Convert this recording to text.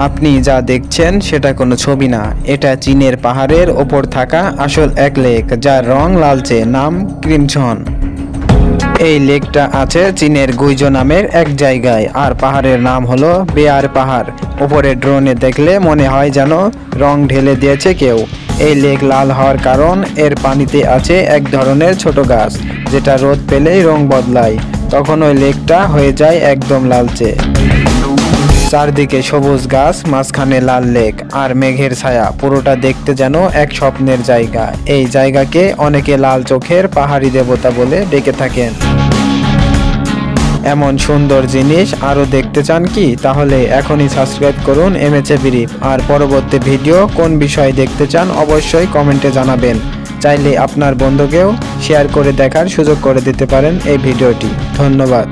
আপনি যা দেখছেন সেটা কোনো ছবি না, এটা চীনের পাহাড়ের ওপর থাকা আসল এক লেক, যার রং লালচে, নাম ক্রিমসন। এই লেকটা আছে চীনের গুইজো নামের এক জায়গায়, আর পাহাড়ের নাম হলো বেয়ার পাহাড়। উপরে ড্রোনে দেখলে মনে হয় যেন রং ঢেলে দিয়েছে কেউ। এই লেক লাল হওয়ার কারণ এর পানিতে আছে এক ধরনের ছোট গাছ, যেটা রোদ পেলেই রং বদলায়, তখন ওই লেকটা হয়ে যায় একদম লালচে। চারদিকে সবুজ গাছ, মাঝখানে লাল লেক আর মেঘের ছায়া, পুরোটা দেখতে যেন এক স্বপ্নের জায়গা। এই জায়গাকে অনেকে লাল চোখের পাহাড়ি দেবতা বলে ডেকে থাকেন। এমন সুন্দর জিনিস আরও দেখতে চান কি? তাহলে এখনই সাবস্ক্রাইব করুন এমএচএ ব্রিফ। আর পরবর্তী ভিডিও কোন বিষয় দেখতে চান অবশ্যই কমেন্টে জানাবেন। চাইলে আপনার বন্ধুকেও শেয়ার করে দেখার সুযোগ করে দিতে পারেন এই ভিডিওটি। ধন্যবাদ।